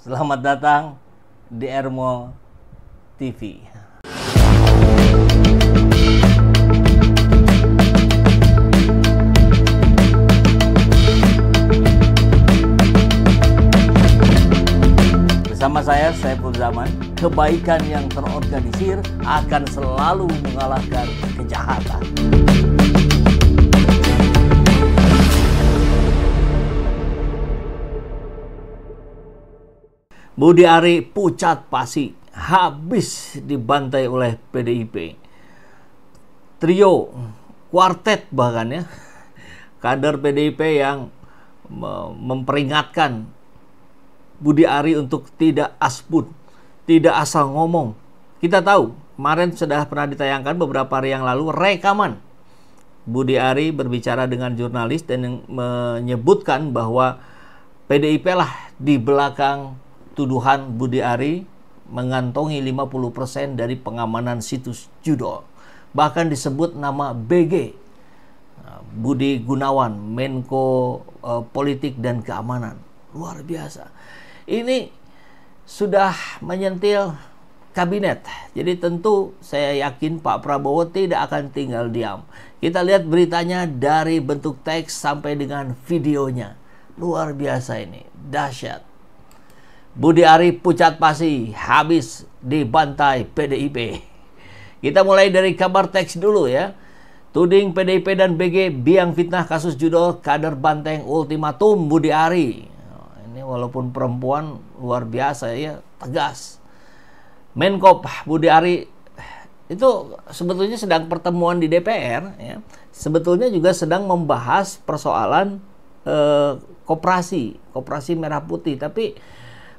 Selamat datang di Ermo TV. Bersama saya, Saiful Zaman, kebaikan yang terorganisir akan selalu mengalahkan kejahatan. Budi Ari pucat pasi, habis dibantai oleh PDIP. Trio, kuartet bahkan ya, kader PDIP yang memperingatkan Budi Ari untuk tidak asbun, tidak asal ngomong. Kita tahu, kemarin sudah pernah ditayangkan beberapa hari yang lalu rekaman Budi Ari berbicara dengan jurnalis dan menyebutkan bahwa PDIP lah di belakang tuduhan Budi Ari mengantongi 50% dari pengamanan situs judol. Bahkan disebut nama BG, Budi Gunawan, Menko Politik dan Keamanan. Luar biasa. Ini sudah menyentil kabinet. Jadi tentu saya yakin Pak Prabowo tidak akan tinggal diam. Kita lihat beritanya dari bentuk teks sampai dengan videonya. Luar biasa ini, dahsyat. Budi Ari pucat pasi, habis dibantai PDIP. Kita mulai dari kabar teks dulu ya. Tuding PDIP dan BG biang fitnah kasus judol kader banteng ultimatum Budi Ari. Ini walaupun perempuan luar biasa ya, tegas. Menkop Budi Ari itu sebetulnya sedang pertemuan di DPR ya. Sebetulnya juga sedang membahas persoalan koperasi merah putih, tapi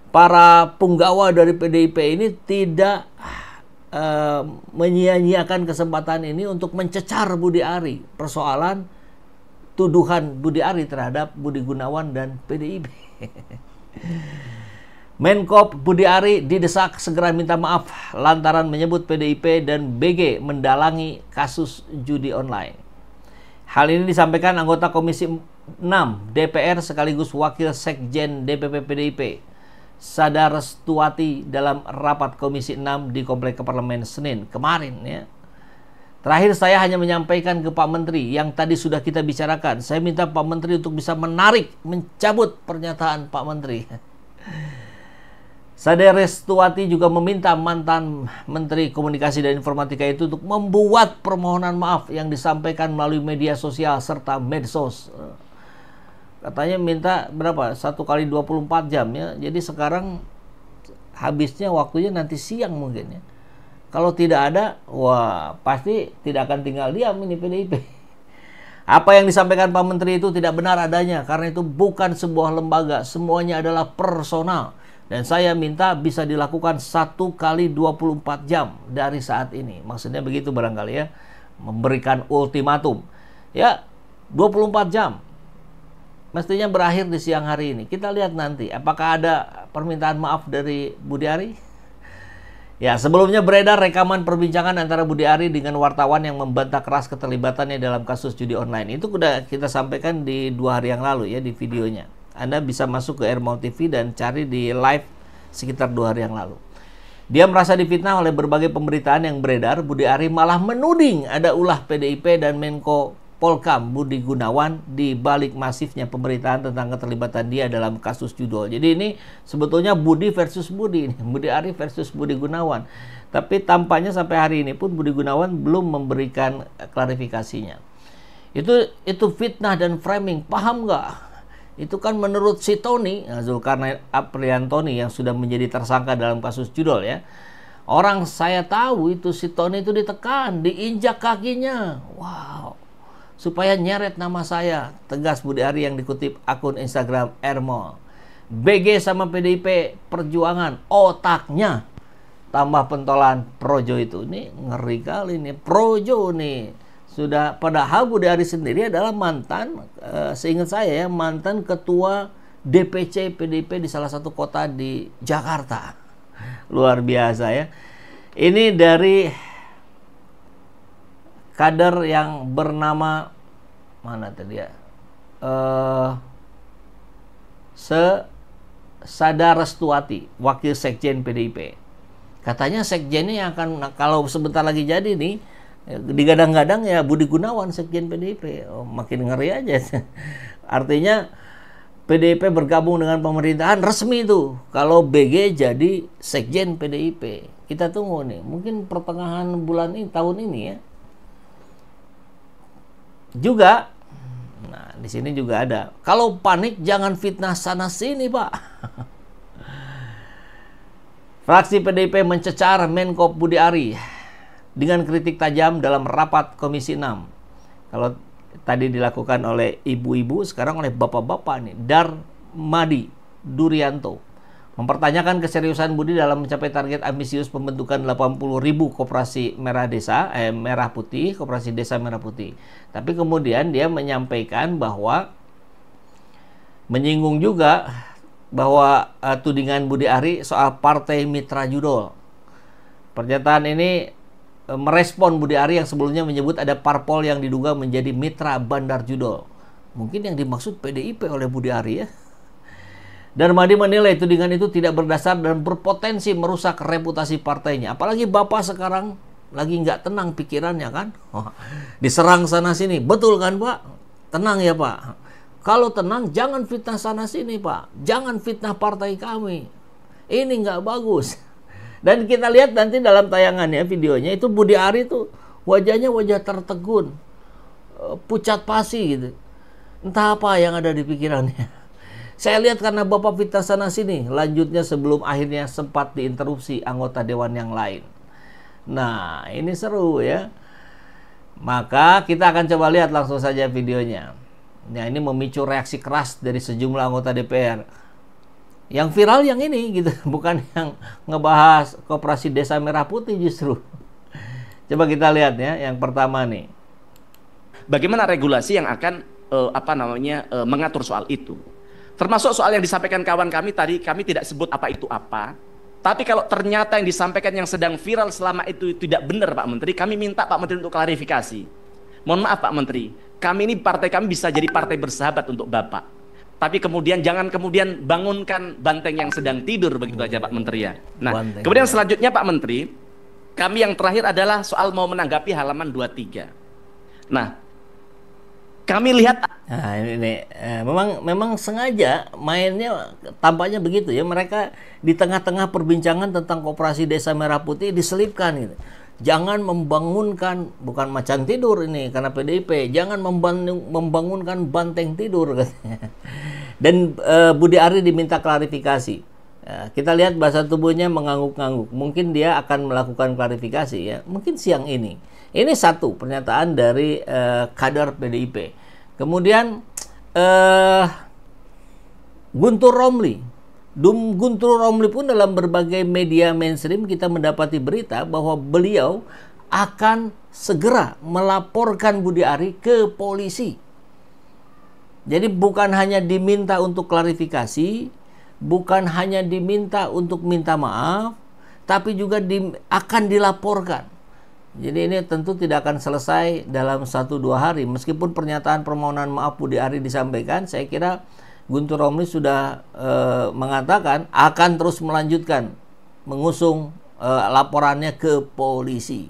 para punggawa dari PDIP ini tidak menyia-nyiakan kesempatan ini untuk mencecar Budi Ari. Persoalan tuduhan Budi Ari terhadap Budi Gunawan dan PDIP. Menkop Budi Ari didesak segera minta maaf lantaran menyebut PDIP dan BG mendalangi kasus judi online. Hal ini disampaikan anggota Komisi 6 DPR sekaligus Wakil Sekjen DPP PDIP Sada Restuati dalam rapat Komisi 6 di Komplek Parlemen Senin kemarin ya. Terakhir saya hanya menyampaikan ke Pak Menteri yang tadi sudah kita bicarakan. Saya minta Pak Menteri untuk bisa mencabut pernyataan Pak Menteri. Sada Restuati juga meminta mantan Menteri Komunikasi dan Informatika itu untuk membuat permohonan maaf yang disampaikan melalui media sosial serta medsos. Katanya minta berapa? 1 kali 24 jam ya. Jadi sekarang habisnya waktunya nanti siang mungkin ya. Kalau tidak ada, wah pasti tidak akan tinggal diam ini PDIP. Apa yang disampaikan Pak Menteri itu tidak benar adanya. Karena itu bukan sebuah lembaga. Semuanya adalah personal. Dan saya minta bisa dilakukan 1 kali 24 jam dari saat ini. Maksudnya begitu barangkali ya. Memberikan ultimatum. Ya 24 jam. Mestinya berakhir di siang hari ini. Kita lihat nanti apakah ada permintaan maaf dari Budi Ari. Ya, sebelumnya beredar rekaman perbincangan antara Budi Ari dengan wartawan yang membantah keras keterlibatannya dalam kasus judi online. Itu sudah kita sampaikan di 2 hari yang lalu ya di videonya. Anda bisa masuk ke Ermo TV dan cari di live sekitar 2 hari yang lalu. Dia merasa difitnah oleh berbagai pemberitaan yang beredar. Budi Ari malah menuding ada ulah PDIP dan Menko Polkam Budi Gunawan di balik masifnya pemberitaan tentang keterlibatan dia dalam kasus judol. Jadi ini sebetulnya Budi versus Budi, Budi Ari versus Budi Gunawan. Tapi tampaknya sampai hari ini pun Budi Gunawan belum memberikan klarifikasinya. Itu fitnah dan framing, paham nggak? Itu kan menurut si Tony, Zulkarnain Apriantoni yang sudah menjadi tersangka dalam kasus judol ya. Orang saya tahu itu si Tony itu ditekan, diinjak kakinya. Wow. Supaya nyeret nama saya, tegas Budi Ari yang dikutip akun Instagram Ermo. BG sama PDIP perjuangan otaknya tambah pentolan Projo itu. Ini ngeri kali nih, Projo nih. Sudah, padahal Budi Ari sendiri adalah mantan, seingat saya ya, mantan ketua DPC PDIP di salah satu kota di Jakarta. Luar biasa ya. Ini dari kader yang bernama mana tadi ya, Sada Restuati, Wakil Sekjen PDIP. Katanya sekjennya yang akan, kalau sebentar lagi jadi nih, digadang-gadang ya Budi Gunawan, Sekjen PDIP. Oh, makin ngeri aja. Artinya PDIP bergabung dengan pemerintahan resmi tuh. Kalau BG jadi Sekjen PDIP. Kita tunggu nih, mungkin pertengahan bulan ini, tahun ini ya. Juga, nah di sini juga ada. Kalau panik jangan fitnah sana sini, Pak. Fraksi PDIP mencecar Menko Budi Ari dengan kritik tajam dalam rapat Komisi 6. Kalau tadi dilakukan oleh ibu-ibu, sekarang oleh bapak-bapak nih. Darmadi Durianto mempertanyakan keseriusan Budi dalam mencapai target ambisius pembentukan 80.000 koperasi merah putih, koperasi desa merah putih. Tapi kemudian dia menyampaikan bahwa menyinggung juga bahwa tudingan Budi Ari soal Partai Mitra Judol. Pernyataan ini merespon Budi Ari yang sebelumnya menyebut ada parpol yang diduga menjadi mitra bandar judol. Mungkin yang dimaksud PDIP oleh Budi Ari ya. Darmadi menilai tudingan itu tidak berdasar dan berpotensi merusak reputasi partainya. Apalagi Bapak sekarang lagi nggak tenang pikirannya kan. Diserang sana sini. Betul kan Pak? Tenang ya Pak. Kalau tenang jangan fitnah sana sini Pak. Jangan fitnah partai kami. Ini nggak bagus. Dan kita lihat nanti dalam tayangannya, videonya itu Budi Ari tuh wajahnya wajah tertegun, pucat pasi gitu. Entah apa yang ada di pikirannya. Saya lihat karena Bapak fitnah sana sini, lanjutnya sebelum akhirnya sempat diinterupsi anggota dewan yang lain. Nah, ini seru ya. Maka kita akan coba lihat langsung saja videonya. Nah, ini memicu reaksi keras dari sejumlah anggota DPR. Yang viral yang ini gitu, bukan yang ngebahas koperasi desa merah putih justru. Coba kita lihat ya, yang pertama nih. Bagaimana regulasi yang akan mengatur soal itu? Termasuk soal yang disampaikan kawan kami tadi, kami tidak sebut apa itu apa. Tapi kalau ternyata yang disampaikan yang sedang viral selama itu tidak benar Pak Menteri, kami minta Pak Menteri untuk klarifikasi. Mohon maaf Pak Menteri, kami ini partai kami bisa jadi partai bersahabat untuk Bapak. Tapi kemudian jangan kemudian bangunkan banteng yang sedang tidur begitu aja Pak Menteri ya. Nah, kemudian selanjutnya Pak Menteri, kami yang terakhir adalah soal mau menanggapi halaman 23. Nah, kami lihat memang sengaja mainnya tampaknya begitu ya. Mereka di tengah-tengah perbincangan tentang koperasi desa merah putih diselipkan gitu. Jangan membangunkan, bukan macan tidur ini karena PDIP, jangan membangunkan banteng tidur katanya. Dan Budi Ari diminta klarifikasi. Kita lihat bahasa tubuhnya mengangguk-angguk. Mungkin dia akan melakukan klarifikasi ya. Mungkin siang ini. Ini satu pernyataan dari kader PDIP. Kemudian Guntur Romli. Guntur Romli pun dalam berbagai media mainstream kita mendapati berita bahwa beliau akan segera melaporkan Budi Ari ke polisi. Jadi bukan hanya diminta untuk klarifikasi, bukan hanya diminta untuk minta maaf, tapi juga akan dilaporkan. Jadi ini tentu tidak akan selesai dalam 1-2 hari. Meskipun pernyataan permohonan maaf Budi Ari disampaikan, saya kira Guntur Romli sudah mengatakan akan terus melanjutkan mengusung laporannya ke polisi.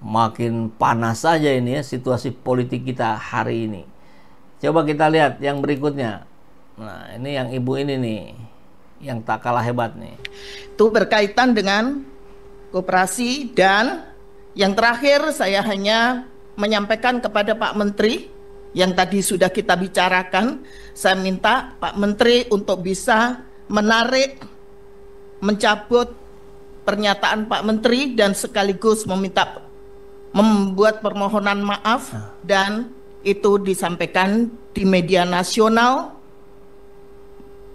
Makin panas saja ini ya situasi politik kita hari ini. Coba kita lihat yang berikutnya. Nah, ini yang ibu ini nih, yang tak kalah hebat nih. Itu berkaitan dengan koperasi, dan yang terakhir saya hanya menyampaikan kepada Pak Menteri yang tadi sudah kita bicarakan. Saya minta Pak Menteri untuk bisa mencabut pernyataan Pak Menteri dan sekaligus membuat permohonan maaf, dan itu disampaikan di media nasional,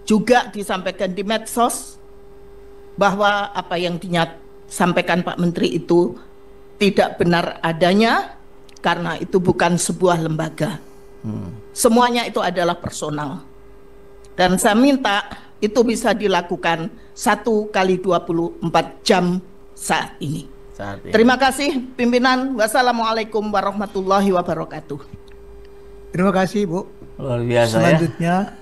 juga disampaikan di medsos, bahwa apa yang disampaikan Pak Menteri itu tidak benar adanya, karena itu bukan sebuah lembaga. Semuanya itu adalah personal. Dan saya minta itu bisa dilakukan 1 kali 24 jam saat ini. Terima kasih pimpinan. Wassalamualaikum warahmatullahi wabarakatuh. Terima kasih Bu. Luar biasa. Selanjutnya